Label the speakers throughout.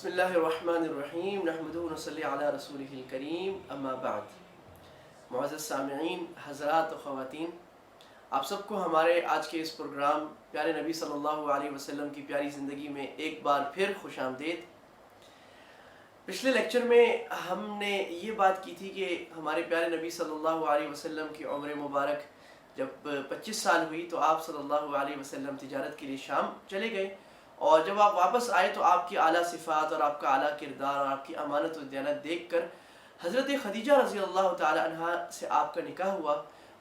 Speaker 1: بسم اللہ الرحمن الرحیم نحمدہ و نصلی علی رسولہ الکریم اما بعد۔ معزز سامعین، حضرات و خواتین، آپ سب کو ہمارے آج کے اس پروگرام پیارے نبی صلی اللہ علیہ وسلم کی پیاری زندگی میں ایک بار پھر خوش آمدید۔ پچھلے لیکچر میں ہم نے یہ بات کی تھی کہ ہمارے پیارے نبی صلی اللہ علیہ وسلم کی عمر مبارک جب 25 سال ہوئی تو آپ صلی اللہ علیہ وسلم تجارت کے لیے شام چلے گئے، اور جب آپ واپس آئے تو آپ کی اعلیٰ صفات اور آپ کا اعلیٰ کردار اور آپ کی امانت و دیانت دیکھ کر حضرت خدیجہ رضی اللہ تعالی عنہ سے آپ کا نکاح ہوا،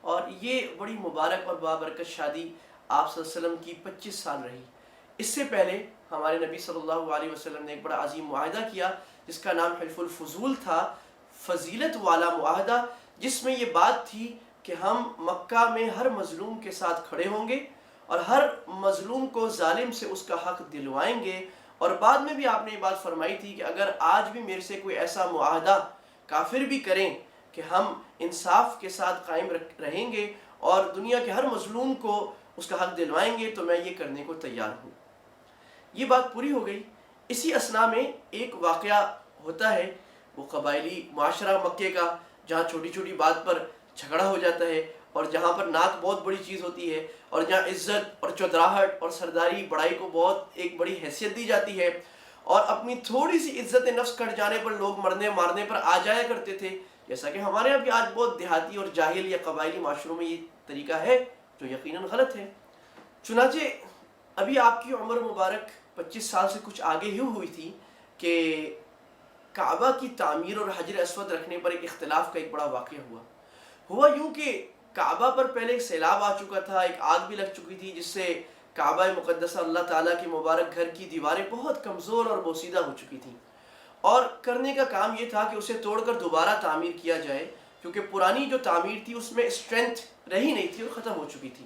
Speaker 1: اور یہ بڑی مبارک اور بابرکت شادی آپ صلی اللہ علیہ وسلم کی 25 سال رہی۔ اس سے پہلے ہمارے نبی صلی اللہ علیہ وسلم نے ایک بڑا عظیم معاہدہ کیا جس کا نام حلف الفضول تھا، فضیلت والا معاہدہ، جس میں یہ بات تھی کہ ہم مکہ میں ہر مظلوم کے ساتھ کھڑے ہوں گے اور ہر مظلوم کو ظالم سے اس کا حق دلوائیں گے۔ اور بعد میں بھی آپ نے یہ بات فرمائی تھی کہ اگر آج بھی میرے سے کوئی ایسا معاہدہ کافر بھی کریں کہ ہم انصاف کے ساتھ قائم رہیں گے اور دنیا کے ہر مظلوم کو اس کا حق دلوائیں گے تو میں یہ کرنے کو تیار ہوں۔ یہ بات پوری ہو گئی۔ اسی اثناء میں ایک واقعہ ہوتا ہے، وہ قبائلی معاشرہ مکے کا، جہاں چھوٹی چھوٹی بات پر جھگڑا ہو جاتا ہے، اور جہاں پر ناک بہت بڑی چیز ہوتی ہے، اور جہاں عزت اور چودراہٹ اور سرداری بڑائی کو بہت ایک بڑی حیثیت دی جاتی ہے، اور اپنی تھوڑی سی عزت نفس کٹ جانے پر لوگ مرنے مارنے پر آ جایا کرتے تھے، جیسا کہ ہمارے یہاں بھی آج بہت دیہاتی اور جاہل یا قبائلی معاشروں میں یہ طریقہ ہے جو یقیناً غلط ہے۔ چنانچہ ابھی آپ کی عمر مبارک 25 سال سے کچھ آگے ہی ہوئی تھی کہ کعبہ کی تعمیر اور حجر اسود رکھنے پر ایک اختلاف کا ایک بڑا واقعہ ہوا یوں کہ کعبہ پر پہلے ایک سیلاب آ چکا تھا، ایک آگ بھی لگ چکی تھی، جس سے کعبہ مقدسہ اللہ تعالیٰ کے مبارک گھر کی دیواریں بہت کمزور اور بوسیدہ ہو چکی تھیں، اور کرنے کا کام یہ تھا کہ اسے توڑ کر دوبارہ تعمیر کیا جائے، کیونکہ پرانی جو تعمیر تھی اس میں اسٹرینتھ رہی نہیں تھی اور ختم ہو چکی تھی۔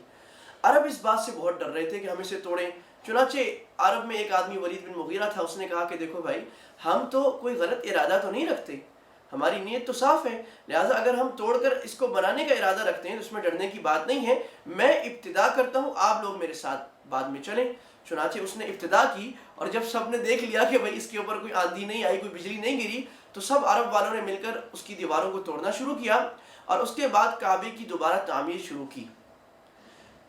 Speaker 1: عرب اس بات سے بہت ڈر رہے تھے کہ ہم اسے توڑیں۔ چنانچہ عرب میں ایک آدمی ولید بن مغیرہ تھا، اس نے کہا کہ دیکھو بھائی، ہم تو کوئی غلط ارادہ تو نہیں رکھتے، ہماری نیت تو صاف ہے، لہٰذا اگر ہم توڑ کر اس کو بنانے کا ارادہ رکھتے ہیں تو اس میں ڈرنے کی بات نہیں ہے، میں ابتدا کرتا ہوں، آپ لوگ میرے ساتھ بعد میں چلیں۔ چنانچہ اس نے ابتدا کی، اور جب سب نے دیکھ لیا کہ بھائی اس کے اوپر کوئی آندھی نہیں آئی، کوئی بجلی نہیں گری، تو سب عرب والوں نے مل کر اس کی دیواروں کو توڑنا شروع کیا، اور اس کے بعد کعبے کی دوبارہ تعمیر شروع کی۔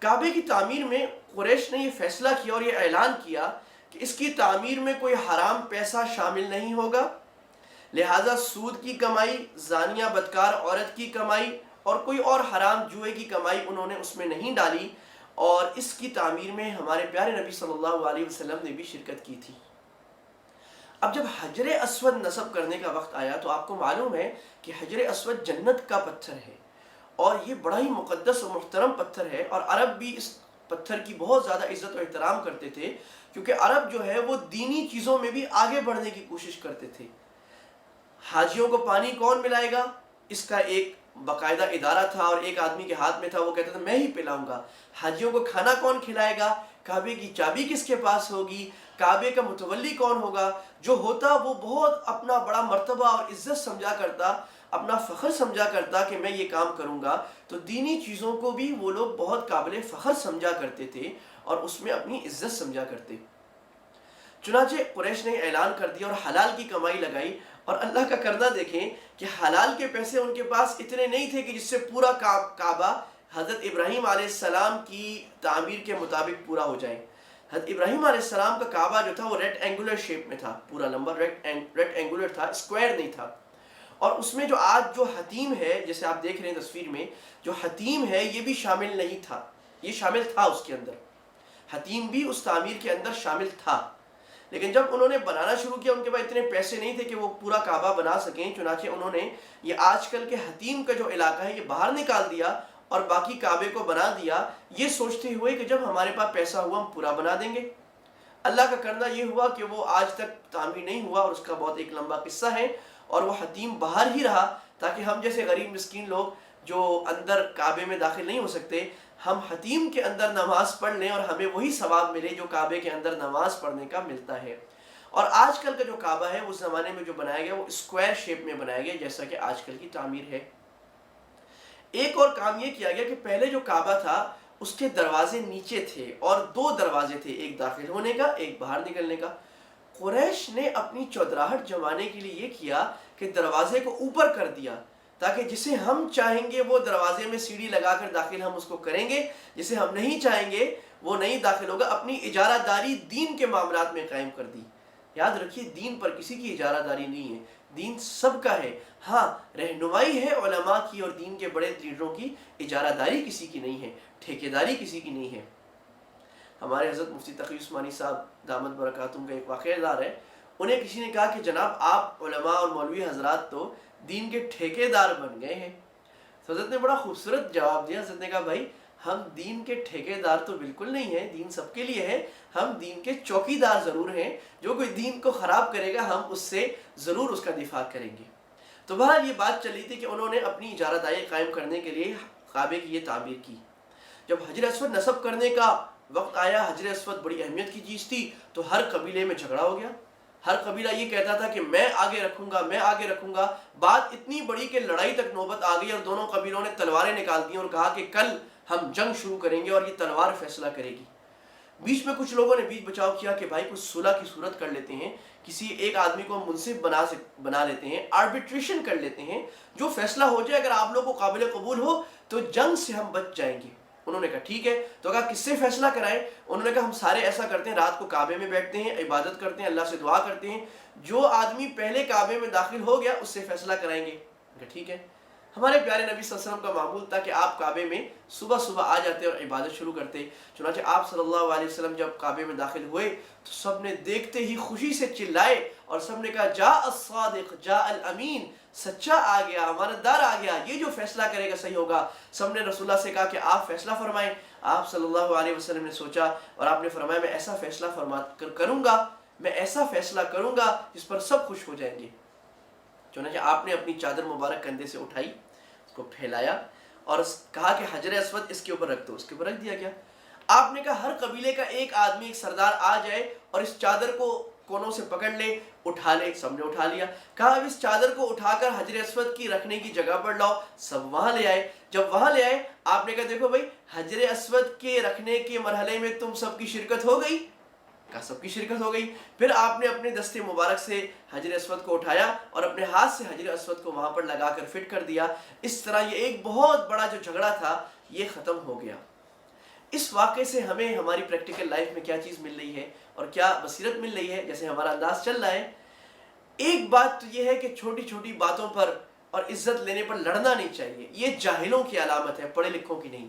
Speaker 1: کعبے کی تعمیر میں قریش نے یہ فیصلہ کیا اور یہ اعلان کیا کہ اس کی تعمیر میں کوئی حرام پیسہ شامل نہیں ہوگا، لہٰذا سود کی کمائی، زانیہ بدکار عورت کی کمائی اور کوئی اور حرام جوئے کی کمائی انہوں نے اس میں نہیں ڈالی، اور اس کی تعمیر میں ہمارے پیارے نبی صلی اللہ علیہ وسلم نے بھی شرکت کی تھی۔ اب جب حجر اسود نصب کرنے کا وقت آیا تو آپ کو معلوم ہے کہ حجر اسود جنت کا پتھر ہے، اور یہ بڑا ہی مقدس و محترم پتھر ہے، اور عرب بھی اس پتھر کی بہت زیادہ عزت و احترام کرتے تھے، کیونکہ عرب جو ہے وہ دینی چیزوں میں بھی آگے بڑھنے کی کوشش کرتے تھے۔ حاجیوں کو پانی کون ملائے گا، اس کا ایک باقاعدہ ادارہ تھا، اور ایک آدمی کے ہاتھ میں تھا، وہ کہتا تھا میں ہی پلاؤں گا۔ حاجیوں کو کھانا کون کھلائے گا، کعبے کی چابی کس کے پاس ہوگی، کعبے کا متولی کون ہوگا۔ جو ہوتا وہ بہت اپنا بڑا مرتبہ اور عزت سمجھا کرتا، اپنا فخر سمجھا کرتا کہ میں یہ کام کروں گا، تو دینی چیزوں کو بھی وہ لوگ بہت قابل فخر سمجھا کرتے تھے اور اس میں اپنی عزت سمجھا کرتے۔ چنانچہ قریش نے اعلان کر دیا اور حلال کی کمائی لگائی، اور اللہ کا کرنا دیکھیں کہ حلال کے پیسے ان کے پاس اتنے نہیں تھے کہ جس سے پورا کعبہ حضرت ابراہیم علیہ السلام کی تعمیر کے مطابق پورا ہو جائے۔ حضرت ابراہیم علیہ السلام کا کعبہ جو تھا وہ ریکٹ اینگولر شیپ میں تھا، پورا لمبا ریکٹ اینگولر تھا، اسکوائر نہیں تھا، اور اس میں جو آج جو حتیم ہے، جیسے آپ دیکھ رہے ہیں تصویر میں، جو حتیم ہے یہ بھی شامل نہیں تھا، یہ شامل تھا اس کے اندر، حتیم بھی اس تعمیر کے اندر شامل تھا۔ لیکن جب انہوں نے بنانا شروع کیا، ان کے پاس اتنے پیسے نہیں تھے کہ وہ پورا کعبہ بنا سکیں، چنانچہ انہوں نے یہ آج کل کے حتیم کا جو علاقہ ہے یہ باہر نکال دیا اور باقی کعبے کو بنا دیا، یہ سوچتے ہوئے کہ جب ہمارے پاس پیسہ ہوا ہم پورا بنا دیں گے۔ اللہ کا کرنا یہ ہوا کہ وہ آج تک تعمیر نہیں ہوا، اور اس کا بہت ایک لمبا قصہ ہے، اور وہ حتیم باہر ہی رہا تاکہ ہم جیسے غریب مسکین لوگ جو اندر کعبے میں داخل نہیں ہو سکتے، ہم حتیم کے اندر نماز پڑھ لیں اور ہمیں وہی ثواب ملے جو کعبے کے اندر نماز پڑھنے کا ملتا ہے۔ اور آج کل کا جو کعبہ ہے اس زمانے میں جو بنایا گیا وہ اسکوائر شیپ میں بنایا گیا، جیسا کہ آج کل کی تعمیر ہے۔ ایک اور کام یہ کیا گیا کہ پہلے جو کعبہ تھا اس کے دروازے نیچے تھے، اور دو دروازے تھے، ایک داخل ہونے کا، ایک باہر نکلنے کا۔ قریش نے اپنی چودراہٹ جمانے کے لیے یہ کیا کہ دروازے کو اوپر کر دیا تاکہ جسے ہم چاہیں گے وہ دروازے میں سیڑھی لگا کر داخل ہم اس کو کریں گے، جسے ہم نہیں چاہیں گے وہ نہیں داخل ہوگا۔ اپنی اجارہ داری دین کے معاملات میں قائم کر دی۔ یاد رکھیے دین پر کسی کی اجارہ داری نہیں ہے، دین سب کا ہے۔ ہاں رہنمائی ہے علماء کی اور دین کے بڑے لیڈروں کی، اجارہ داری کسی کی نہیں ہے، ٹھیکیداری کسی کی نہیں ہے۔ ہمارے حضرت مفتی تقی عثمانی صاحب دامت برکاتہم کا ایک واقعہ دار ہے، انہیں کسی نے کہا کہ جناب آپ علماء اور مولوی حضرات تو دین کے ٹھیکیدار بن گئے ہیں۔ تو حضرت نے بڑا خوبصورت جواب دیا۔ حضرت نے کہا بھائی ہم دین کے ٹھیکیدار تو بالکل نہیں ہیں، دین سب کے لیے ہے، ہم دین کے چوکیدار ضرور ہیں۔ جو کوئی دین کو خراب کرے گا ہم اس سے ضرور اس کا دفاع کریں گے۔ تو بہرحال یہ بات چلی تھی کہ انہوں نے اپنی اجارہ داری قائم کرنے کے لیے کعبے کی یہ تعبیر کی۔ جب حجر اسود نصب کرنے کا وقت آیا، حجر اسود بڑی اہمیت کی چیز تھی، تو ہر قبیلے میں جھگڑا ہو گیا۔ ہر قبیلہ یہ کہتا تھا کہ میں آگے رکھوں گا، میں آگے رکھوں گا۔ بات اتنی بڑی کہ لڑائی تک نوبت آ گئی اور دونوں قبیلوں نے تلواریں نکال دی اور کہا کہ کل ہم جنگ شروع کریں گے اور یہ تلوار فیصلہ کرے گی۔ بیچ میں کچھ لوگوں نے بیچ بچاؤ کیا کہ بھائی کچھ صلح کی صورت کر لیتے ہیں، کسی ایک آدمی کو منصف بنا لیتے ہیں، آربیٹریشن کر لیتے ہیں، جو فیصلہ ہو جائے اگر آپ لوگوں کو قابل قبول ہو تو جنگ سے ہم بچ جائیں گے۔ انہوں نے کہا ٹھیک ہے۔ تو کہا کس سے فیصلہ کرائیں؟ انہوں نے کہا ہم سارے ایسا کرتے ہیں، رات کو کعبے میں بیٹھتے ہیں، عبادت کرتے ہیں، اللہ سے دعا کرتے ہیں، جو آدمی پہلے کعبے میں داخل ہو گیا اس سے فیصلہ کرائیں گے۔ کہا ٹھیک ہے۔ ہمارے پیارے نبی صلی اللہ علیہ وسلم کا معمول تھا کہ آپ کعبے میں صبح صبح آ جاتے اور عبادت شروع کرتے۔ چنانچہ آپ صلی اللہ علیہ وسلم جب کعبے میں داخل ہوئے تو سب نے دیکھتے ہی خوشی سے چلائے اور سب نے کہا جاء الصادق جاء الامین، سچا آ گیا، امانتدار آ گیا، یہ جو فیصلہ کرے گا صحیح ہوگا۔ سب نے رسول اللہ سے کہا کہ آپ فیصلہ فرمائیں۔ آپ صلی اللہ علیہ وسلم نے سوچا اور آپ نے فرمایا میں ایسا فیصلہ کروں گا، میں ایسا فیصلہ کروں گا جس پر سب خوش ہو جائیں گے۔ چنانچہ آپ نے اپنی چادر مبارک کندھے سے اٹھائی، اس کو پھیلایا اور کہا کہ حجر اسود اس کے اوپر رکھ دو۔ اس کے اوپر رکھ دیا گیا۔ آپ نے کہا ہر قبیلے کا ایک آدمی، ایک سردار آ جائے اور اس چادر کو کونوں سے پکڑ لے، اٹھا لے۔ سب نے اٹھا لیا۔ کہا اب اس چادر کو اٹھا کر حجر اسود کی رکھنے کی جگہ پر لاؤ۔ سب وہاں لے آئے۔ جب وہاں لے آئے آپ نے کہا دیکھو بھائی حجر اسود کے رکھنے کے مرحلے میں تم سب کی شرکت ہو گئی؟ کہا سب کی شرکت ہو گئی۔ پھر آپ نے اپنے دستے مبارک سے حجر اسود کو اٹھایا اور اپنے ہاتھ سے حجر اسود کو وہاں پر لگا کر فٹ کر دیا۔ اس طرح یہ ایک بہت بڑا جو جھگڑا تھا یہ ختم ہو گیا۔ اس واقعے سے ہمیں ہماری پریکٹیکل لائف میں کیا چیز مل رہی ہے اور کیا بصیرت مل رہی ہے؟ جیسے ہمارا انداز چل رہا ہے، ایک بات تو یہ ہے کہ چھوٹی چھوٹی باتوں پر اور عزت لینے پر لڑنا نہیں چاہیے، یہ جاہلوں کی علامت ہے، پڑھے لکھوں کی نہیں۔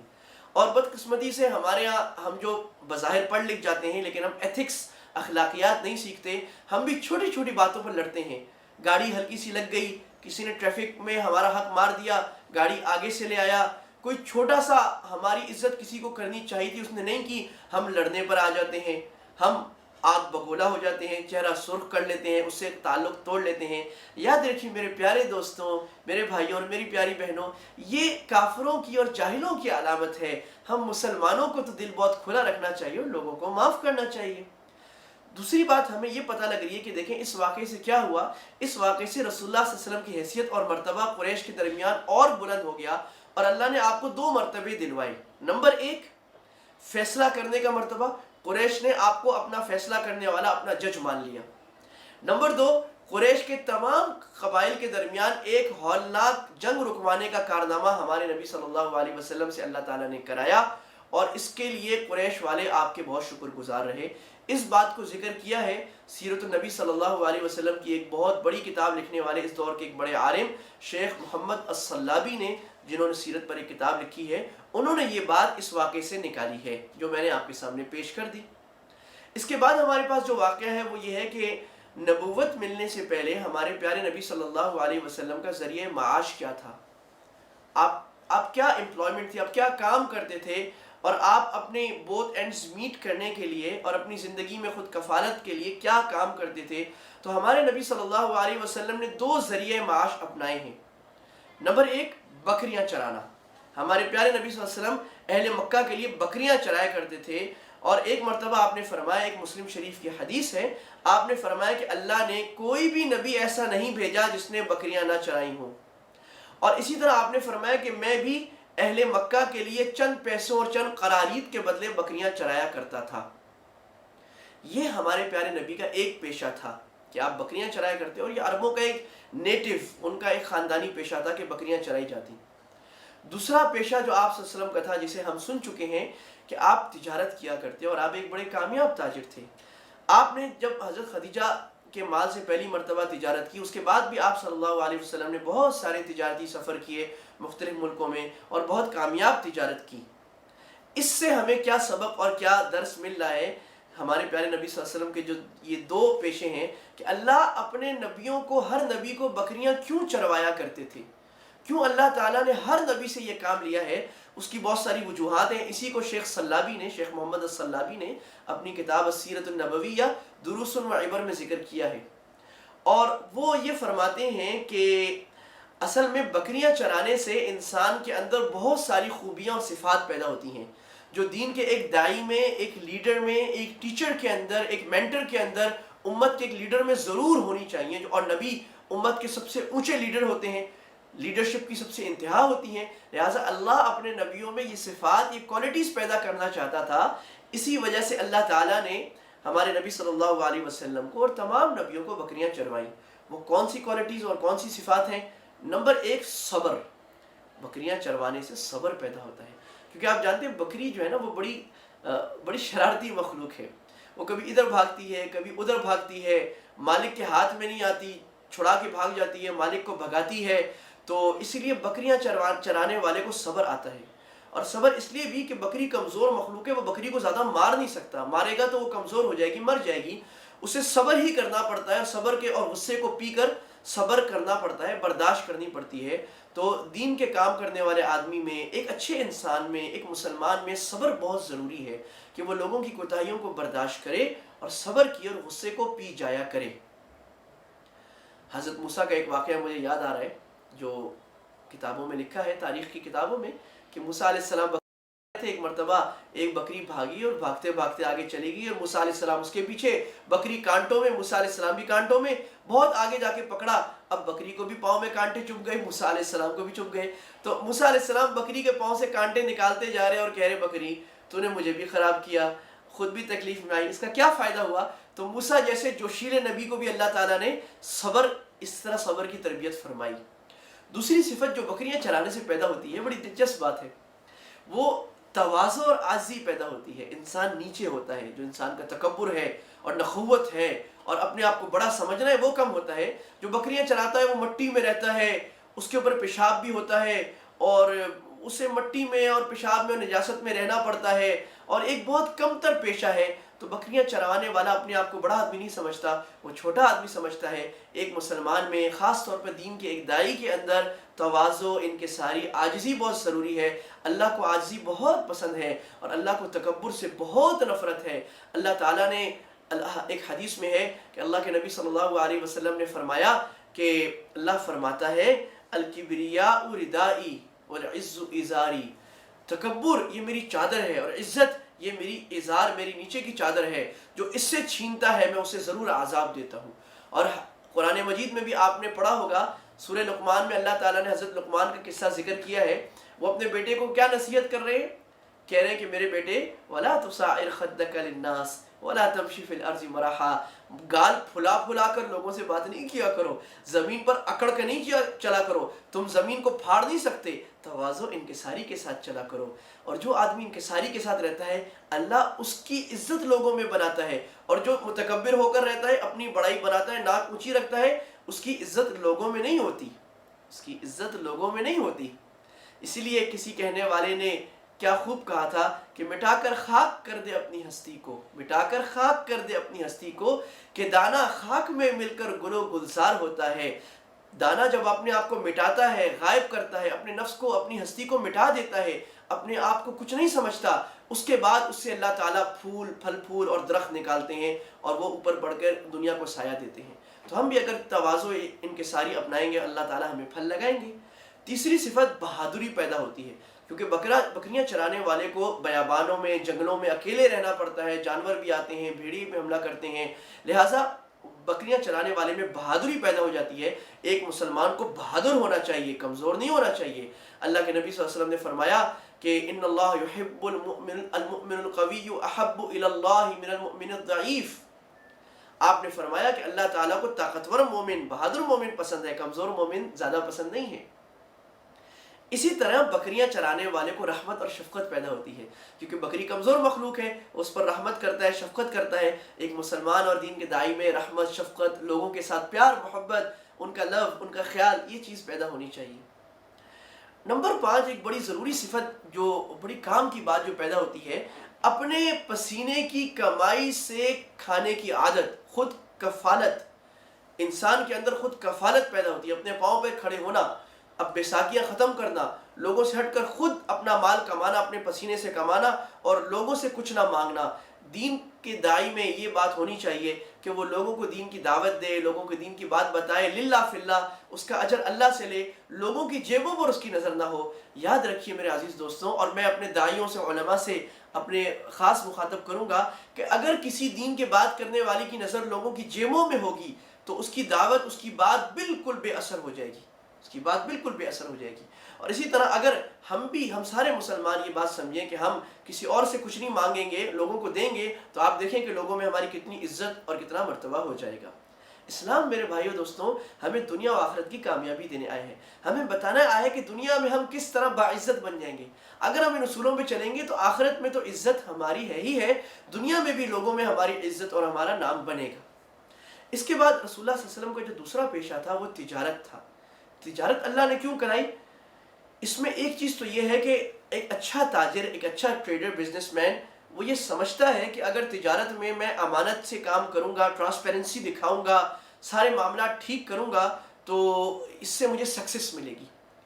Speaker 1: اور بدقسمتی سے ہمارے ہاں ہم جو بظاہر پڑھ لکھ جاتے ہیں لیکن ہم ایتھکس، اخلاقیات نہیں سیکھتے، ہم بھی چھوٹی چھوٹی باتوں پر لڑتے ہیں۔ گاڑی ہلکی سی لگ گئی، کسی نے ٹریفک میں ہمارا حق مار دیا، گاڑی آگے سے لے آیا، کوئی چھوٹا سا ہماری عزت کسی کو کرنی چاہیے تھی اس نے نہیں کی، ہم لڑنے پر آ جاتے ہیں، ہم آگ بگولا ہو جاتے ہیں، چہرہ سرخ کر لیتے ہیں، اس سے تعلق توڑ لیتے ہیں۔ یاد رکھیے میرے پیارے دوستوں، میرے بھائیوں اور میری پیاری بہنوں، یہ کافروں کی اور جاہلوں کی علامت ہے۔ ہم مسلمانوں کو تو دل بہت کھلا رکھنا چاہیے اور لوگوں کو معاف کرنا چاہیے۔ دوسری بات ہمیں یہ پتہ لگ رہی ہے کہ دیکھیں اس واقعے سے کیا ہوا۔ اس واقعے سے رسول اللہ صلی اللہ علیہ وسلم کی حیثیت اور مرتبہ قریش کے درمیان اور بلند ہو گیا اور اللہ نے آپ کو دو مرتبے دلوائے۔ نمبر ایک، فیصلہ کرنے کا مرتبہ، قریش نے آپ کو اپنا فیصلہ کرنے والا، اپنا جج مان لیا۔ نمبر دو، قریش کے تمام قبائل کے درمیان ایک ہولناک جنگ رکوانے کا کارنامہ ہمارے نبی صلی اللہ علیہ وسلم سے اللہ تعالیٰ نے کرایا اور اس کے لیے قریش والے آپ کے بہت شکر گزار رہے۔ اس بات کو ذکر کیا ہے سیرت النبی صلی اللہ علیہ وسلم کی ایک بہت بڑی کتاب لکھنے والے اس دور کے ایک بڑے عالم شیخ محمد الصلابی نے، جنہوں نے سیرت پر ایک کتاب لکھی ہے، انہوں نے یہ بات اس واقعے سے نکالی ہے جو میں نے آپ کے سامنے پیش کر دی۔ اس کے بعد ہمارے پاس جو واقعہ ہے وہ یہ ہے کہ نبوت ملنے سے پہلے ہمارے پیارے نبی صلی اللہ علیہ وسلم کا ذریعہ معاش کیا تھا۔ آپ کیا امپلائمنٹ تھی، آپ کیا کام کرتے تھے اور آپ اپنے بوتھ اینڈز میٹ کرنے کے لیے اور اپنی زندگی میں خود کفالت کے لیے کیا کام کرتے تھے؟ تو ہمارے نبی صلی اللہ علیہ وسلم نے دو ذریعہ معاش اپنائے ہیں۔ نمبر ایک، بکریاں چرانا۔ ہمارے پیارے نبی صلی اللہ علیہ وسلم اہل مکہ کے لیے بکریاں چرایا کرتے تھے، اور ایک مرتبہ آپ نے فرمایا، ایک مسلم شریف کی حدیث ہے، آپ نے فرمایا کہ اللہ نے کوئی بھی نبی ایسا نہیں بھیجا جس نے بکریاں نہ چرائی ہوں۔ اور اسی طرح آپ نے فرمایا کہ میں بھی اہل مکہ کے لیے چند پیسوں اور چند قرارید کے بدلے بکریاں چرایا کرتا تھا۔ یہ ہمارے پیارے نبی کا ایک پیشہ تھا کہ آپ بکریاں چرایا کرتے، اور یہ عربوں کا ایک نیٹو، ان کا ایک خاندانی پیشہ تھا کہ بکریاں چرائی جاتی۔ دوسرا پیشہ جو آپ صلی اللہ علیہ وسلم کا تھا، جسے ہم سن چکے ہیں کہ آپ تجارت کیا کرتے اور آپ ایک بڑے کامیاب تاجر تھے۔ آپ نے جب حضرت خدیجہ کے مال سے پہلی مرتبہ تجارت کی، اس کے بعد بھی آپ صلی اللہ علیہ وسلم نے بہت سارے تجارتی سفر کیے مختلف ملکوں میں اور بہت کامیاب تجارت کی۔ اس سے ہمیں کیا سبق اور کیا درس مل رہا ہے؟ ہمارے پیارے نبی صلی اللہ علیہ وسلم کے جو یہ دو پیشے ہیں کہ اللہ اپنے نبیوں کو، ہر نبی کو بکریاں کیوں چروایا کرتے تھے، کیوں اللہ تعالیٰ نے ہر نبی سے یہ کام لیا ہے، اس کی بہت ساری وجوہات ہیں۔ اسی کو شیخ سلابی نے، شیخ محمد السلابی نے اپنی کتاب السیرۃ النبویہ دروس و عبر میں ذکر کیا ہے، اور وہ یہ فرماتے ہیں کہ اصل میں بکریاں چرانے سے انسان کے اندر بہت ساری خوبیاں اور صفات پیدا ہوتی ہیں، جو دین کے ایک داعی میں، ایک لیڈر میں، ایک ٹیچر کے اندر، ایک مینٹر کے اندر، امت کے ایک لیڈر میں ضرور ہونی چاہیے۔ اور نبی امت کے سب سے اونچے لیڈر ہوتے ہیں، لیڈرشپ کی سب سے انتہا ہوتی ہیں، لہٰذا اللہ اپنے نبیوں میں یہ صفات، یہ کوالٹیز پیدا کرنا چاہتا تھا۔ اسی وجہ سے اللہ تعالیٰ نے ہمارے نبی صلی اللہ علیہ وسلم کو اور تمام نبیوں کو بکریاں چروائیں۔ وہ کون سی کوالٹیز اور کون سی صفات ہیں؟ نمبر ایک، صبر۔ بکریاں چروانے سے صبر پیدا ہوتا ہے، کیونکہ آپ جانتے ہیں بکری جو ہے نا، وہ بڑی شرارتی مخلوق ہے۔ وہ کبھی ادھر بھاگتی ہے، کبھی ادھر بھاگتی ہے، مالک کے ہاتھ میں نہیں آتی، چھڑا کے بھاگ جاتی ہے، مالک کو بھگاتی ہے۔ تو اسی لیے بکریاں چرانے والے کو صبر آتا ہے، اور صبر اس لیے بھی کہ بکری کمزور مخلوق ہے، وہ بکری کو زیادہ مار نہیں سکتا، مارے گا تو وہ کمزور ہو جائے گی، مر جائے گی۔ اسے صبر ہی کرنا پڑتا ہے، صبر کے اور غصے کو پی کر صبر کرنا پڑتا ہے، برداشت کرنی پڑتی ہے۔ تو دین کے کام کرنے والے آدمی میں، ایک اچھے انسان میں، ایک مسلمان میں صبر بہت ضروری ہے کہ وہ لوگوں کی کوتاہیوں کو برداشت کرے اور صبر کی اور غصے کو پی جایا کرے۔ حضرت موسیٰ کا ایک واقعہ مجھے یاد آ رہا ہے، جو کتابوں میں لکھا ہے، تاریخ کی کتابوں میں، کہ موسیٰ علیہ السلام تھے۔ ایک مرتبہ ایک بکری بھاگی اور بھاگتے بھاگتے آگے چلی گئی، اور موسیٰ علیہ السلام اس کے پیچھے، بکری کانٹوں میں، موسیٰ علیہ السلام بھی کانٹوں میں، بہت آگے جا کے پکڑا۔ اب بکری کو بھی پاؤں میں کانٹے چبھ گئے، موسیٰ علیہ السلام کو بھی چبھ گئے۔ تو موسیٰ علیہ السلام بکری کے پاؤں سے کانٹے نکالتے جا رہے اور کہہ رہے، بکری تو نے مجھے بھی خراب کیا، خود بھی تکلیف میں آئی، اس کا کیا فائدہ ہوا؟ تو موسیٰ جیسے جوشیل نبی کو بھی اللہ تعالیٰ نے صبر، اس طرح صبر کی تربیت فرمائی۔ دوسری صفت جو بکریاں چرانے سے پیدا ہوتی ہے، بڑی دلچسپ بات ہے، وہ تواضع اور عاجزی پیدا ہوتی ہے۔ انسان نیچے ہوتا ہے، جو انسان کا تکبر ہے اور نخوت ہے اور اپنے آپ کو بڑا سمجھنا ہے، وہ کم ہوتا ہے۔ جو بکریاں چراتا ہے وہ مٹی میں رہتا ہے، اس کے اوپر پیشاب بھی ہوتا ہے، اور اسے مٹی میں اور پیشاب میں اور نجاست میں رہنا پڑتا ہے، اور ایک بہت کم تر پیشہ ہے۔ تو بکریاں چرانے والا اپنے آپ کو بڑا آدمی نہیں سمجھتا، وہ چھوٹا آدمی سمجھتا ہے۔ ایک مسلمان میں، خاص طور پر دین کے ایک داعی کے اندر، تواضع، انکساری، عاجزی بہت ضروری ہے۔ اللہ کو عاجزی بہت پسند ہے، اور اللہ کو تکبر سے بہت نفرت ہے۔ اللہ تعالیٰ نے ایک حدیث میں ہے کہ اللہ کے نبی صلی اللہ علیہ وسلم نے فرمایا کہ اللہ فرماتا ہے، الکبریاء ردائی والعز ازاری، تکبر یہ میری چادر ہے، اور عزت یہ میری ازار، میری نیچے کی چادر ہے، جو اس سے چھینتا ہے میں اسے ضرور عذاب دیتا ہوں۔ اور قرآن مجید میں بھی آپ نے پڑھا ہوگا، سورہ لقمان میں اللہ تعالیٰ نے حضرت لقمان کا قصہ ذکر کیا ہے۔ وہ اپنے بیٹے کو کیا نصیحت کر رہے ہیں؟ کہہ رہے ہیں کہ میرے بیٹے، وَلَا تُسَعِّرْ خَدَّكَ لِلنَّاسِ وَلَا تَمْشِ فِي الْأَرْضِ مَرَحًا، گال پھلا پھلا کر لوگوں سے بات نہیں کیا کرو، زمین پر اکڑ کے نہیں چلا کرو، تم زمین کو پھاڑ نہیں سکتے، تواضع انکساری کے ساتھ چلا کرو۔ اور جو آدمی انکساری کے ساتھ رہتا ہے، اللہ اس کی عزت لوگوں میں بناتا ہے، اور جو متکبر ہو کر رہتا ہے، اپنی بڑائی بناتا ہے، ناک اونچی رکھتا ہے، اس کی عزت لوگوں میں نہیں ہوتی، اس کی عزت لوگوں میں نہیں ہوتی۔ اسی لیے کسی کہنے والے نے کیا خوب کہا تھا کہ مٹا کر خاک کر دے اپنی ہستی کو، مٹا کر خاک کر دے اپنی ہستی کو، کہ دانا خاک میں مل کر گل و گلزار ہوتا ہے۔ دانا جب اپنے آپ کو مٹاتا ہے، غائب کرتا ہے، اپنے نفس کو، اپنی ہستی کو مٹا دیتا ہے، اپنے آپ کو کچھ نہیں سمجھتا، اس کے بعد اس سے اللہ تعالیٰ پھل پھول اور درخت نکالتے ہیں، اور وہ اوپر بڑھ کر دنیا کو سایہ دیتے ہیں۔ تو ہم بھی اگر تواضع انکساری اپنائیں گے، اللہ تعالیٰ ہمیں پھل لگائیں گے۔ تیسری صفت بہادری پیدا ہوتی ہے، کیونکہ بکریاں چرانے والے کو بیابانوں میں، جنگلوں میں اکیلے رہنا پڑتا ہے، جانور بھی آتے ہیں، بھیڑی میں حملہ کرتے ہیں، لہٰذا بکریاں چرانے والے میں بہادری پیدا ہو جاتی ہے۔ ایک مسلمان کو بہادر ہونا چاہیے، کمزور نہیں ہونا چاہیے۔ اللہ کے نبی صلی اللہ علیہ وسلم نے فرمایا کہ ان اللہ یحب المؤمن القوی احب الی اللہ من المؤمن الضعیف. آپ نے فرمایا کہ اللہ تعالیٰ کو طاقتور مومن، بہادر مومن پسند ہے، کمزور مومن زیادہ پسند نہیں ہے. اسی طرح بکریاں چرانے والے کو رحمت اور شفقت پیدا ہوتی ہے، کیونکہ بکری کمزور مخلوق ہے، اس پر رحمت کرتا ہے، شفقت کرتا ہے. ایک مسلمان اور دین کے داعی میں رحمت، شفقت، لوگوں کے ساتھ پیار محبت، ان کا لو، ان کا خیال، یہ چیز پیدا ہونی چاہیے. نمبر 5، ایک بڑی ضروری صفت جو بڑی کام کی بات جو پیدا ہوتی ہے، اپنے پسینے کی کمائی سے کھانے کی عادت، خود کفالت. انسان کے اندر خود کفالت پیدا ہوتی ہے، اپنے پاؤں پہ کھڑے ہونا، اب بیساکیاں ختم کرنا، لوگوں سے ہٹ کر خود اپنا مال کمانا، اپنے پسینے سے کمانا اور لوگوں سے کچھ نہ مانگنا. دین کے داعی میں یہ بات ہونی چاہیے کہ وہ لوگوں کو دین کی دعوت دے، لوگوں کو دین کی بات بتائے، للہ فی اللہ، اس کا اجر اللہ سے لے، لوگوں کی جیبوں پر اس کی نظر نہ ہو. یاد رکھیے میرے عزیز دوستوں، اور میں اپنے داعیوں سے، علماء سے اپنے خاص مخاطب کروں گا کہ اگر کسی دین کے بات کرنے والے کی نظر لوگوں کی جیبوں میں ہوگی تو اس کی دعوت، اس کی بات بالکل بے اثر ہو جائے گی، اس کی بات بالکل بے اثر ہو جائے گی. اور اسی طرح اگر ہم سارے مسلمان یہ بات سمجھیں کہ ہم کسی اور سے کچھ نہیں مانگیں گے، لوگوں کو دیں گے، تو آپ دیکھیں کہ لوگوں میں ہماری کتنی عزت اور کتنا مرتبہ ہو جائے گا. اسلام میرے بھائیو دوستوں ہمیں دنیا و آخرت کی کامیابی دینے آئے ہیں، ہمیں بتانا آیا ہے کہ دنیا میں ہم کس طرح باعزت بن جائیں گے. اگر ہم ان اصولوں پہ چلیں گے تو آخرت میں تو عزت ہماری ہے ہی ہے، دنیا میں بھی لوگوں میں ہماری عزت اور ہمارا نام بنے گا. اس کے بعد رسول اللہ صلی اللہ علیہ وسلم کا جو دوسرا پیشہ تھا وہ تجارت تھا. تجارت اللہ نے کیوں کرائی؟ اس میں ایک چیز تو یہ ہے کہ ایک اچھا تاجر، ایک اچھا ٹریڈر، بزنس مین، وہ یہ سمجھتا ہے کہ اگر تجارت میں امانت سے کام کروں گا، ٹرانسپیرنسی دکھاؤں گا، سارے معاملات ٹھیک کروں گا تو اس سے مجھے سکسیس ملے گی.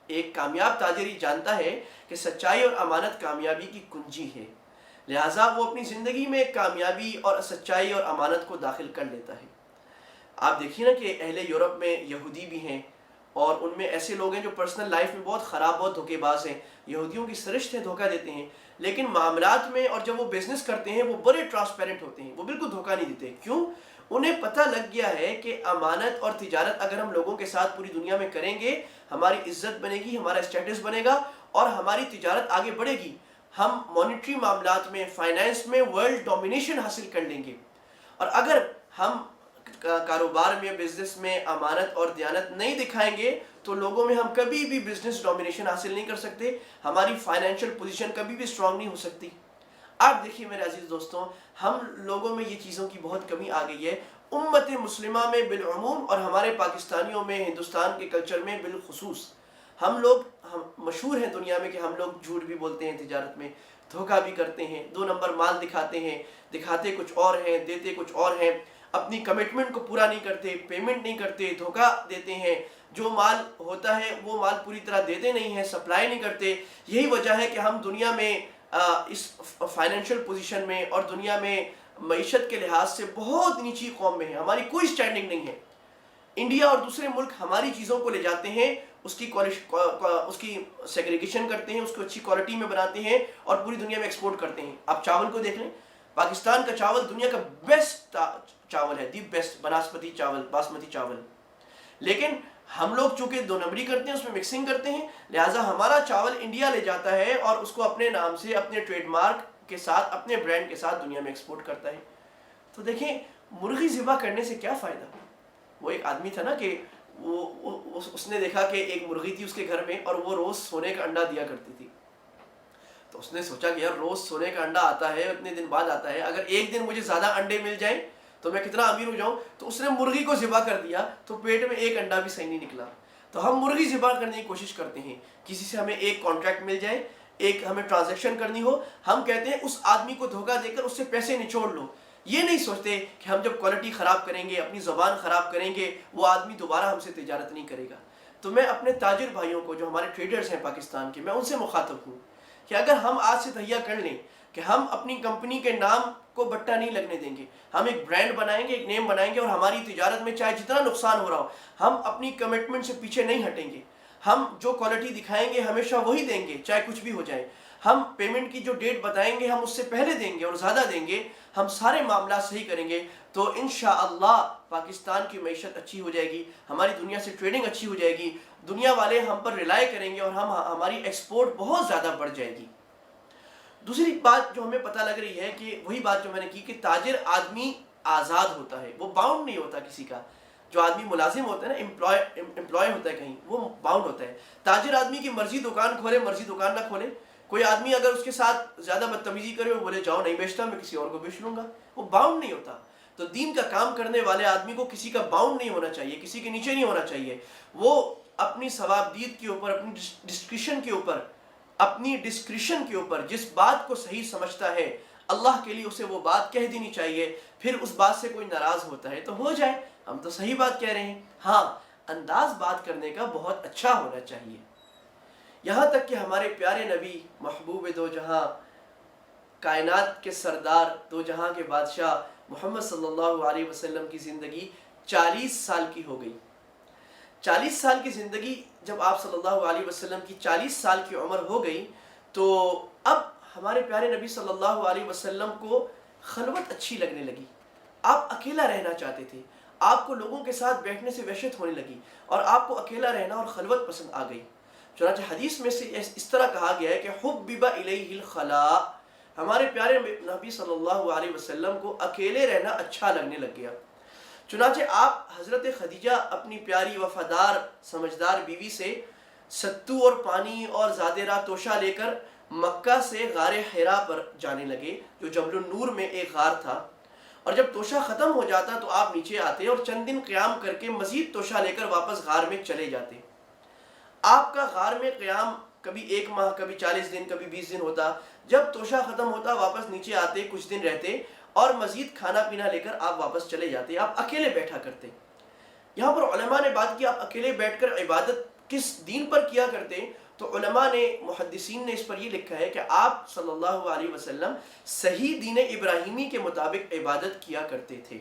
Speaker 1: ایک کامیاب تاجر یہ جانتا ہے کہ سچائی اور امانت کامیابی کی کنجی ہے، لہٰذا وہ اپنی زندگی میں کامیابی اور سچائی اور امانت کو داخل کر لیتا ہے. آپ دیکھیے نا کہ اہل یورپ میں یہودی بھی ہیں، اور ان میں ایسے لوگ ہیں جو پرسنل لائف میں بہت خراب، بہت دھوکے باز ہیں، یہودیوں کی سرشت ہے، دھوکہ دیتے ہیں، لیکن معاملات میں اور جب وہ بزنس کرتے ہیں وہ بڑے ٹرانسپیرنٹ ہوتے ہیں، وہ بالکل دھوکہ نہیں دیتے. کیوں؟ انہیں پتہ لگ گیا ہے کہ امانت اور تجارت اگر ہم لوگوں کے ساتھ پوری دنیا میں کریں گے، ہماری عزت بنے گی، ہمارا اسٹیٹس بنے گا اور ہماری تجارت آگے بڑھے گی. ہم مانیٹری معاملات میں، فائنانس میں ورلڈ ڈومینیشن حاصل کر لیں گے. اور اگر ہم کاروبار میں، بزنس میں امانت اور دیانت نہیں دکھائیں گے تو لوگوں میں ہم کبھی بھی بزنس ڈومینیشن حاصل نہیں کر سکتے، ہماری فائنینشیل پوزیشن کبھی بھی اسٹرانگ نہیں ہو سکتی. آپ دیکھیے میرے عزیز دوستوں، ہم لوگوں میں یہ چیزوں کی بہت کمی آ گئی ہے، امت مسلمہ میں بالعموم اور ہمارے پاکستانیوں میں، ہندوستان کے کلچر میں بالخصوص. ہم مشہور ہیں دنیا میں کہ ہم لوگ جھوٹ بھی بولتے ہیں، تجارت میں دھوکہ بھی کرتے ہیں، 2 نمبر مال دکھاتے ہیں، دکھاتے کچھ اور ہیں، دیتے کچھ اور ہیں، اپنی کمٹمنٹ کو پورا نہیں کرتے، پیمنٹ نہیں کرتے، دھوکہ دیتے ہیں، جو مال ہوتا ہے وہ مال پوری طرح دیتے نہیں ہیں، سپلائی نہیں کرتے. یہی وجہ ہے کہ ہم دنیا میں اس فائنینشیل پوزیشن میں اور دنیا میں معیشت کے لحاظ سے بہت نیچی قوم میں ہیں، ہماری کوئی سٹینڈنگ نہیں ہے. انڈیا اور دوسرے ملک ہماری چیزوں کو لے جاتے ہیں، اس کی سیگریگیشن کرتے ہیں، اس کو اچھی کوالٹی میں بناتے ہیں اور پوری دنیا میں ایکسپورٹ کرتے ہیں. آپ چاول کو دیکھ لیں، پاکستان کا چاول دنیا کا بیسٹ چاول ہے، دی بیسٹ باسمتی چاول. لیکن ہم لوگ چونکہ 2 نمبری کرتے ہیں، اس میں مکسنگ کرتے ہیں، لہٰذا ہمارا چاول انڈیا لے جاتا ہے اور اس کو اپنے نام سے، اپنے ٹریڈ مارک کے ساتھ، اپنے برانڈ کے ساتھ دنیا میں ایکسپورٹ کرتا ہے. تو دیکھیں مرغی ذبح کرنے سے کیا فائدہ؟ وہ ایک آدمی تھا نا کہ اس نے دیکھا کہ ایک مرغی تھی اس کے گھر میں اور وہ روز سونے کا انڈا دیا کرتی تھی. تو اس نے سوچا کہ یار روز سونے کا انڈا آتا ہے، اتنے دن بعد آتا ہے، اگر ایک دن مجھے زیادہ انڈے مل جائیں تو میں کتنا امیر ہو جاؤں. تو اس نے مرغی کو ذبح کر دیا تو پیٹ میں ایک انڈا بھی صحیح نہیں نکلا. تو ہم مرغی ذبح کرنے کی کوشش کرتے ہیں، کسی سے ہمیں ایک کانٹریکٹ مل جائے، ایک ہمیں ٹرانزیکشن کرنی ہو، ہم کہتے ہیں اس آدمی کو دھوکہ دے کر اس سے پیسے نچوڑ لو. یہ نہیں سوچتے کہ ہم جب کوالٹی خراب کریں گے، اپنی زبان خراب کریں گے، وہ آدمی دوبارہ ہم سے تجارت نہیں کرے گا. تو میں اپنے تاجر بھائیوں کو، جو ہمارے ٹریڈرز ہیں پاکستان کے، میں ان سے مخاطب ہوں کہ اگر ہم آج سے تہیہ کر لیں کہ ہم اپنی کمپنی کے نام کو بٹا نہیں لگنے دیں گے، ہم ایک برانڈ بنائیں گے، ایک نیم بنائیں گے، اور ہماری تجارت میں چاہے جتنا نقصان ہو رہا ہو ہم اپنی کمٹمنٹ سے پیچھے نہیں ہٹیں گے، ہم جو کوالٹی دکھائیں گے ہمیشہ وہی دیں گے چاہے کچھ بھی ہو جائے، ہم پیمنٹ کی جو ڈیٹ بتائیں گے ہم اس سے پہلے دیں گے اور زیادہ دیں گے، ہم سارے معاملات صحیح کریں گے تو انشاءاللہ پاکستان کی معیشت اچھی ہو جائے گی، ہماری دنیا سے ٹریڈنگ اچھی ہو جائے گی، دنیا والے ہم پر ریلائی کریں گے اور ہماری ایکسپورٹ بہت زیادہ بڑھ جائے گی. دوسری بات جو ہمیں پتہ لگ رہی ہے کہ وہی بات جو میں نے کی کہ تاجر آدمی آزاد ہوتا ہے، وہ باؤنڈ نہیں ہوتا کسی کا. جو آدمی ملازم ہوتا ہے نا، امپلائے ہوتا ہے کہیں، وہ باؤنڈ ہوتا ہے. تاجر آدمی کی مرضی دکان کھولے، مرضی دکان نہ کھولے. کوئی آدمی اگر اس کے ساتھ زیادہ بدتمیزی کرے، وہ بولے جاؤ نہیں بیچتا، میں کسی اور کو بیچ لوں گا، وہ باؤنڈ نہیں ہوتا. تو دین کا کام کرنے والے آدمی کو کسی کا باؤنڈ نہیں ہونا چاہیے، کسی کے نیچے نہیں ہونا چاہیے. وہ اپنی ثوابدید کے اوپر، اپنی ڈسکریشن کے اوپر، اپنی ڈسکریشن کے اوپر جس بات کو صحیح سمجھتا ہے اللہ کے لیے اسے وہ بات کہہ دینی چاہیے. پھر اس بات سے کوئی ناراض ہوتا ہے تو ہو جائے، ہم تو صحیح بات کہہ رہے ہیں. ہاں، انداز بات کرنے کا بہت اچھا ہونا چاہیے. یہاں تک کہ ہمارے پیارے نبی محبوب دو جہاں، کائنات کے سردار، دو جہاں کے بادشاہ محمد صلی اللہ علیہ وسلم کی زندگی 40 سال کی ہو گئی. 40 سال کی زندگی جب آپ صلی اللہ علیہ وسلم کی 40 سال کی عمر ہو گئی تو اب ہمارے پیارے نبی صلی اللہ علیہ وسلم کو خلوت اچھی لگنے لگی. آپ اکیلا رہنا چاہتے تھے، آپ کو لوگوں کے ساتھ بیٹھنے سے وحشت ہونے لگی، اور آپ کو اکیلا رہنا اور خلوت پسند آ گئی. چنانچہ حدیث میں سے اس طرح کہا گیا ہے کہ حبب الیہ الخلاء، ہمارے پیارے نبی صلی اللہ علیہ وسلم کو اکیلے رہنا اچھا لگنے لگ گیا. چنانچہ آپ حضرت خدیجہ اپنی پیاری وفادار سمجھدار بیوی سے ستو اور پانی اور زاد راہ توشہ لے کر مکہ سے غار حرا پر جانے لگے، جو جبل النور میں ایک غار تھا. اور جب توشہ ختم ہو جاتا تو آپ نیچے آتے اور چند دن قیام کر کے مزید توشہ لے کر واپس غار میں چلے جاتے. آپ کا غار میں قیام کبھی 1 ماہ، کبھی 40 دن، کبھی 20 دن ہوتا. جب توشہ ختم ہوتا واپس نیچے آتے، کچھ دن رہتے اور مزید کھانا پینا لے کر آپ واپس چلے جاتے. آپ اکیلے بیٹھا کرتے. یہاں پر علماء نے بات کی آپ اکیلے بیٹھ کر عبادت کس دین پر کیا کرتے، تو علماء نے، محدثین نے اس پر یہ لکھا ہے کہ آپ صلی اللہ علیہ وسلم صحیح دین ابراہیمی کے مطابق عبادت کیا کرتے تھے.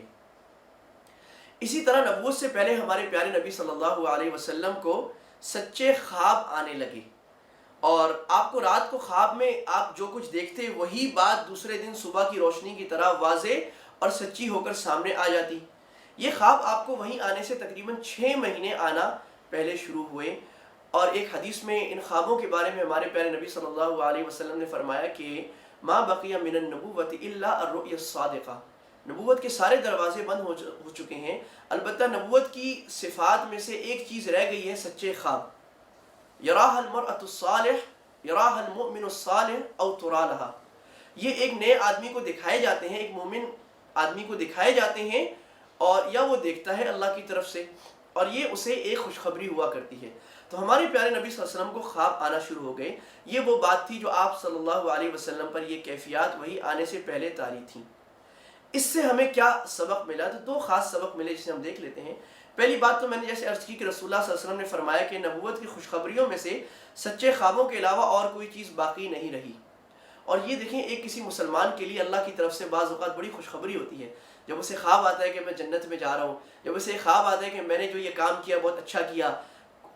Speaker 1: اسی طرح نبوت سے پہلے ہمارے پیارے نبی صلی اللہ علیہ وسلم کو سچے خواب آنے لگے، اور آپ کو رات کو خواب میں آپ جو کچھ دیکھتے وہی بات دوسرے دن صبح کی روشنی کی طرح واضح اور سچی ہو کر سامنے آ جاتی. یہ خواب آپ کو وہیں آنے سے تقریباً 6 مہینے آنا پہلے شروع ہوئے. اور ایک حدیث میں ان خوابوں کے بارے میں ہمارے پیارے نبی صلی اللہ علیہ وسلم نے فرمایا کہ ما بقی من النبوۃ الا الرؤیا الصادقہ، نبوت کے سارے دروازے بند ہو چکے ہیں، البتہ نبوت کی صفات میں سے ایک چیز رہ گئی ہے، سچے خواب. یراہ المرأۃ الصالح، یراہ المؤمن الصالح او ترا لہا، یہ ایک نئے آدمی کو دکھائے جاتے ہیں، ایک مومن آدمی کو دکھائے جاتے ہیں، اور یا وہ دیکھتا ہے اللہ کی طرف سے، اور یہ اسے ایک خوشخبری ہوا کرتی ہے. تو ہمارے پیارے نبی صلی اللہ علیہ وسلم کو خواب آنا شروع ہو گئے. یہ وہ بات تھی جو آپ صلی اللہ علیہ وسلم پر یہ کیفیات وہی آنے سے پہلے طاری تھیں. اس سے ہمیں کیا سبق ملا؟ تو 2 خاص سبق ملے جسے ہم دیکھ لیتے ہیں. پہلی بات تو میں نے جیسے عرض کی کہ رسول اللہ صلی اللہ علیہ وسلم نے فرمایا کہ نبوت کی خوشخبریوں میں سے سچے خوابوں کے علاوہ اور کوئی چیز باقی نہیں رہی. اور یہ دیکھیں، ایک کسی مسلمان کے لیے اللہ کی طرف سے بعض اوقات بڑی خوشخبری ہوتی ہے. جب اسے خواب آتا ہے کہ میں جنت میں جا رہا ہوں، جب اسے خواب آتا ہے کہ میں نے جو یہ کام کیا بہت اچھا کیا،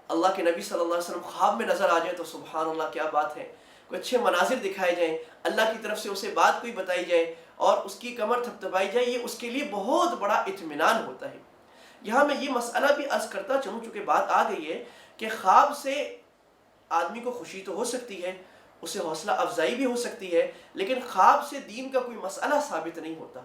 Speaker 1: اللہ کے نبی صلی اللہ علیہ وسلم خواب میں نظر آ جائے تو سبحان اللہ کیا بات ہے. کوئی اچھے مناظر دکھائے جائیں، اللہ کی طرف سے اسے بات کوئی بتائی جائے اور اس کی کمر تھپتھپائی جائے، یہ اس کے لیے بہت بڑا اطمینان ہوتا ہے. یہاں میں یہ مسئلہ بھی عرض کرتا چلوں، چونکہ بات آ گئی ہے کہ خواب سے آدمی کو خوشی تو ہو سکتی ہے، اسے حوصلہ افزائی بھی ہو سکتی ہے، لیکن خواب سے دین کا کوئی مسئلہ ثابت نہیں ہوتا.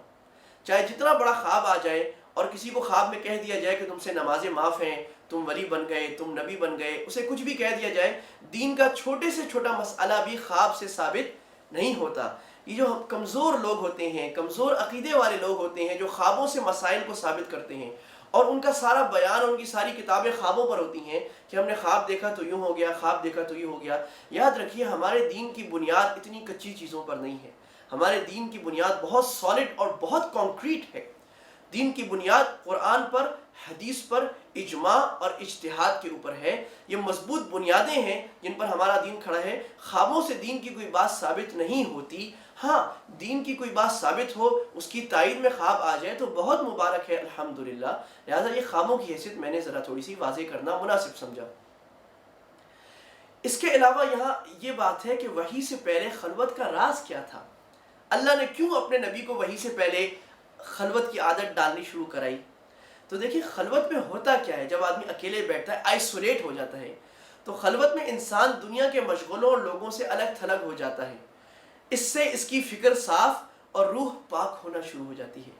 Speaker 1: چاہے جتنا بڑا خواب آ جائے اور کسی کو خواب میں کہہ دیا جائے کہ تم سے نمازیں معاف ہیں، تم ولی بن گئے، تم نبی بن گئے، اسے کچھ بھی کہہ دیا جائے، دین کا چھوٹے سے چھوٹا مسئلہ بھی خواب سے ثابت نہیں ہوتا. یہ جو کمزور لوگ ہوتے ہیں، کمزور عقیدے والے لوگ ہوتے ہیں، جو خوابوں سے مسائل کو ثابت کرتے ہیں اور ان کا سارا بیان اور ان کی ساری کتابیں خوابوں پر ہوتی ہیں کہ ہم نے خواب دیکھا تو یوں ہو گیا، خواب دیکھا تو یہ ہو گیا. یاد رکھیے ہمارے دین کی بنیاد اتنی کچی چیزوں پر نہیں ہے. ہمارے دین کی بنیاد بہت سالڈ اور بہت کانکریٹ ہے. دین کی بنیاد قرآن پر، حدیث پر، اجماع اور اجتہاد کے اوپر ہے. یہ مضبوط بنیادیں ہیں جن پر ہمارا دین کھڑا ہے. خوابوں سے دین کی کوئی بات ثابت نہیں ہوتی. ہاں، دین کی کوئی بات ثابت ہو، اس کی تائید میں خواب آ جائے تو بہت مبارک ہے، الحمدللہ. لہٰذا یہ خوابوں کی حیثیت میں نے ذرا تھوڑی سی واضح کرنا مناسب سمجھا. اس کے علاوہ یہاں یہ بات ہے کہ وحی سے پہلے خلوت کا راز کیا تھا؟ اللہ نے کیوں اپنے نبی کو وحی سے پہلے خلوت کی عادت ڈالنی شروع کرائی؟ تو دیکھیں خلوت میں ہوتا کیا ہے. جب آدمی اکیلے بیٹھتا ہے، آئسولیٹ ہو جاتا ہے، تو خلوت میں انسان دنیا کے مشغولوں اور لوگوں سے الگ تھلگ ہو جاتا ہے. اس سے اس کی فکر صاف اور روح پاک ہونا شروع ہو جاتی ہے،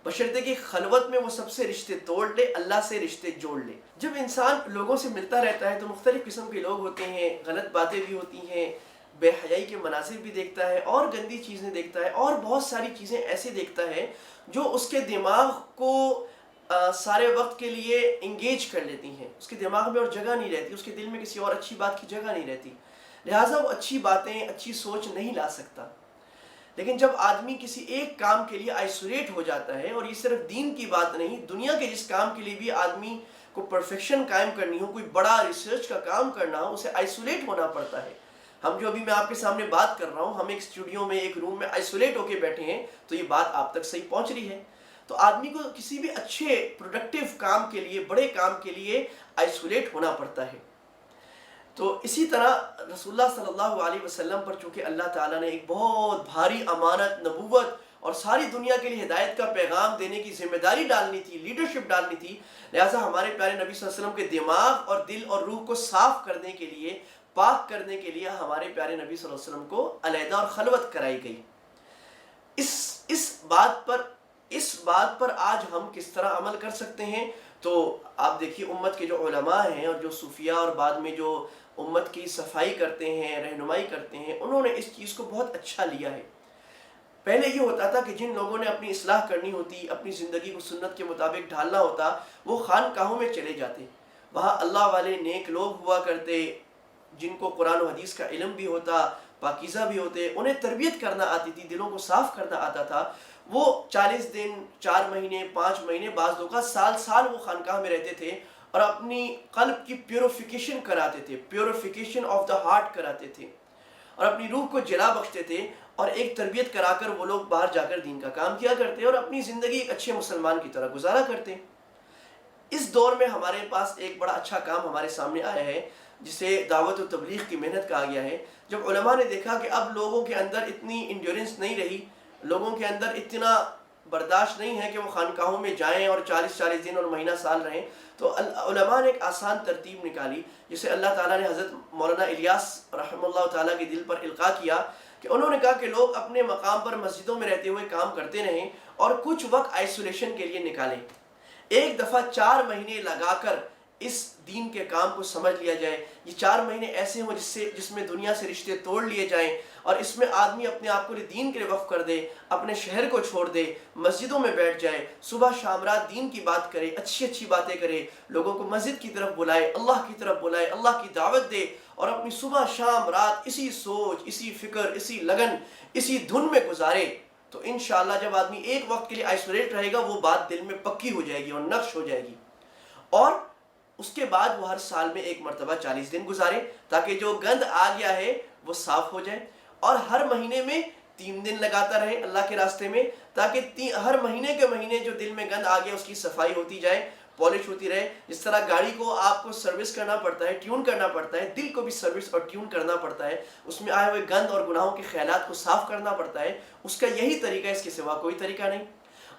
Speaker 1: بشرطے کہ خلوت میں وہ سب سے رشتے توڑ لے، اللہ سے رشتے جوڑ لے۔ جب انسان لوگوں سے ملتا رہتا ہے تو مختلف قسم کے لوگ ہوتے ہیں، غلط باتیں بھی ہوتی ہیں، بے حیائی کے مناظر بھی دیکھتا ہے، اور گندی چیزیں دیکھتا ہے، اور بہت ساری چیزیں ایسے دیکھتا ہے جو اس کے دماغ کو سارے وقت کے لیے انگیج کر لیتی ہیں، اس کے دماغ میں اور جگہ نہیں رہتی، اس کے دل میں کسی اور اچھی بات کی جگہ نہیں رہتی، لہٰذا وہ اچھی باتیں، اچھی سوچ نہیں لا سکتا۔ لیکن جب آدمی کسی ایک کام کے لیے آئسولیٹ ہو جاتا ہے، اور یہ صرف دین کی بات نہیں، دنیا کے جس کام کے لیے بھی آدمی کو پرفیکشن قائم کرنی ہو، کوئی بڑا ریسرچ کا کام کرنا ہو، اسے آئسولیٹ ہونا پڑتا ہے۔ ہم جو ابھی میں آپ کے سامنے بات کر رہا ہوں، ہم ایک اسٹوڈیو میں، ایک روم میں آئسولیٹ ہو کے بیٹھے ہیں، تو یہ بات آپ تک صحیح پہنچ رہی ہے۔ تو آدمی کو کسی بھی اچھے پروڈکٹیو کام کے لیے، بڑے کام کے لیے آئسولیٹ ہونا پڑتا ہے۔ تو اسی طرح رسول اللہ صلی اللہ علیہ وسلم پر چونکہ اللہ تعالیٰ نے ایک بہت بھاری امانت، نبوت اور ساری دنیا کے لیے ہدایت کا پیغام دینے کی ذمہ داری ڈالنی تھی، لیڈرشپ ڈالنی تھی، لہٰذا ہمارے پیارے نبی صلی اللہ علیہ وسلم کے دماغ اور دل اور روح کو صاف کرنے کے لیے، پاک کرنے کے لیے ہمارے پیارے نبی صلی اللہ علیہ وسلم کو علیحدہ اور خلوت کرائی گئی۔ اس بات پر آج ہم کس طرح عمل کر سکتے ہیں؟ تو آپ دیکھیے، امت کے جو علماء ہیں اور جو صوفیاء اور بعد میں جو امت کی صفائی کرتے ہیں، رہنمائی کرتے ہیں، انہوں نے اس چیز کو بہت اچھا لیا ہے۔ پہلے یہ ہوتا تھا کہ جن لوگوں نے اپنی اصلاح کرنی ہوتی، اپنی زندگی کو سنت کے مطابق ڈھالنا ہوتا، وہ خانقاہوں میں چلے جاتے، وہاں اللہ والے نیک لوگ ہوا کرتے، جن کو قرآن و حدیث کا علم بھی ہوتا، پاکیزہ بھی ہوتے، انہیں تربیت کرنا آتی تھی، دلوں کو صاف کرنا آتا تھا۔ وہ 40 دن، 4 مہینے، 5 مہینے، بعض اوقات سال وہ خانقاہ میں رہتے تھے اور اپنی قلب کی پیوریفیکیشن کراتے تھے، پیوریفیکیشن آف دا ہارٹ کراتے تھے، اور اپنی روح کو جلا بخشتے تھے، اور ایک تربیت کرا کر وہ لوگ باہر جا کر دین کا کام کیا کرتے اور اپنی زندگی ایک اچھے مسلمان کی طرح گزارا کرتے۔ اس دور میں ہمارے پاس ایک بڑا اچھا کام ہمارے سامنے آیا ہے، جسے دعوت و تبلیغ کی محنت کہا گیا ہے۔ جب علماء نے دیکھا کہ اب لوگوں کے اندر اتنی انڈیورنس نہیں رہی، لوگوں کے اندر اتنا برداشت نہیں ہے کہ وہ خانقاہوں میں جائیں اور 40 دن اور مہینہ سال رہیں، تو علماء نے ایک آسان ترتیب نکالی، جسے اللہ تعالیٰ نے حضرت مولانا الیاس رحمہ اللہ تعالیٰ کے دل پر القاء کیا، کہ انہوں نے کہا کہ لوگ اپنے مقام پر مسجدوں میں رہتے ہوئے کام کرتے رہیں اور کچھ وقت آئسولیشن کے لیے نکالیں، ایک دفعہ 4 مہینے لگا کر اس دین کے کام کو سمجھ لیا جائے۔ یہ 4 مہینے ایسے ہوں جس میں دنیا سے رشتے توڑ لیے جائیں، اور اس میں آدمی اپنے آپ کو دین کے لیے وقف کر دے، اپنے شہر کو چھوڑ دے، مسجدوں میں بیٹھ جائے، صبح شام رات دین کی بات کرے، اچھی باتیں کرے، لوگوں کو مسجد کی طرف بلائے، اللہ کی طرف بلائے، اللہ کی دعوت دے، اور اپنی صبح شام رات اسی سوچ، اسی فکر، اسی لگن، اسی دھن میں گزارے، تو انشاءاللہ جب آدمی ایک وقت کے لیے آئسولیٹ رہے گا، وہ بات دل میں پکی ہو جائے گی اور نقش ہو جائے گی، اور اس کے بعد وہ ہر سال میں ایک مرتبہ 40 دن گزارے، تاکہ جو گند آ گیا ہے وہ صاف ہو جائے، اور ہر مہینے میں 3 دن لگاتا رہے اللہ کے راستے میں، تاکہ ہر مہینے کے مہینے جو دل میں گند آ گیا اس کی صفائی ہوتی جائے، پالش ہوتی رہے۔ جس طرح گاڑی کو آپ کو سروس کرنا پڑتا ہے، ٹیون کرنا پڑتا ہے، دل کو بھی سروس اور ٹیون کرنا پڑتا ہے، اس میں آئے ہوئے گند اور گناہوں کے خیالات کو صاف کرنا پڑتا ہے، اس کا یہی طریقہ ہے، اس کے سوا کوئی طریقہ نہیں۔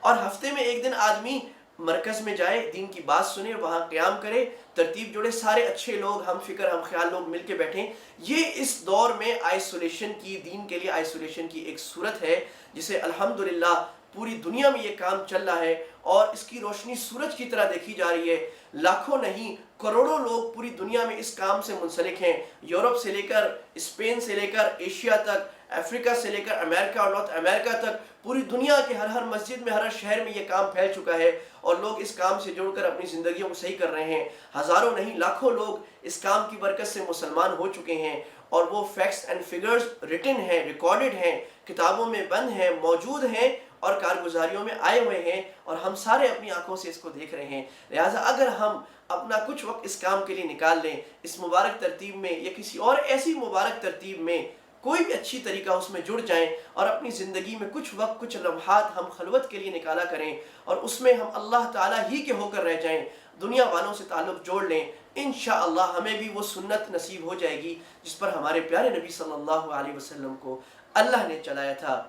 Speaker 1: اور ہفتے میں ایک دن آدمی مرکز میں جائے، دین کی بات سنے، وہاں قیام کرے، ترتیب جوڑے، سارے اچھے لوگ، ہم فکر ہم خیال لوگ مل کے بیٹھیں۔ یہ اس دور میں آئسولیشن کی، دین کے لیے آئسولیشن کی ایک صورت ہے، جسے الحمدللہ پوری دنیا میں یہ کام چل رہا ہے، اور اس کی روشنی سورج کی طرح دیکھی جا رہی ہے۔ لاکھوں نہیں، کروڑوں لوگ پوری دنیا میں اس کام سے منسلک ہیں، یورپ سے لے کر، اسپین سے لے کر، ایشیا تک، افریقہ سے لے کر امریکہ اور نارتھ امریکہ تک، پوری دنیا کے ہر مسجد میں، ہر شہر میں یہ کام پھیل چکا ہے، اور لوگ اس کام سے جڑ کر اپنی زندگیوں کو صحیح کر رہے ہیں۔ ہزاروں نہیں، لاکھوں لوگ اس کام کی برکت سے مسلمان ہو چکے ہیں، اور وہ فیکٹس اینڈ فگرز ریٹن ہیں، ریکارڈڈ ہیں، کتابوں میں بند ہیں، موجود ہیں، اور کارگزاریوں میں آئے ہوئے ہیں، اور ہم سارے اپنی آنکھوں سے اس کو دیکھ رہے ہیں۔ لہٰذا اگر ہم اپنا کچھ وقت اس کام کے لیے نکال لیں، اس مبارک ترتیب میں یا کسی اور ایسی مبارک ترتیب میں، کوئی بھی اچھی طریقہ اس میں جڑ جائیں، اور اپنی زندگی میں کچھ وقت، کچھ لمحات ہم خلوت کے لیے نکالا کریں، اور اس میں ہم اللہ تعالیٰ ہی کے ہو کر رہ جائیں، دنیا والوں سے تعلق جوڑ لیں، انشاءاللہ ہمیں بھی وہ سنت نصیب ہو جائے گی جس پر ہمارے پیارے نبی صلی اللہ علیہ وسلم کو اللہ نے چلایا تھا۔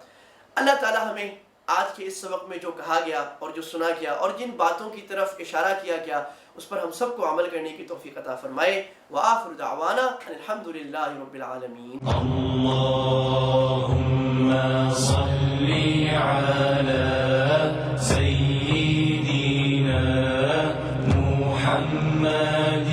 Speaker 1: اللہ تعالیٰ ہمیں آج کے اس سبق میں جو کہا گیا اور جو سنا گیا اور جن باتوں کی طرف اشارہ کیا گیا، اس پر ہم سب کو عمل کرنے کی توفیق عطا فرمائے. وآخر دعوانا ان الحمد للہ رب العالمین.
Speaker 2: اللهم صل على سيدنا محمد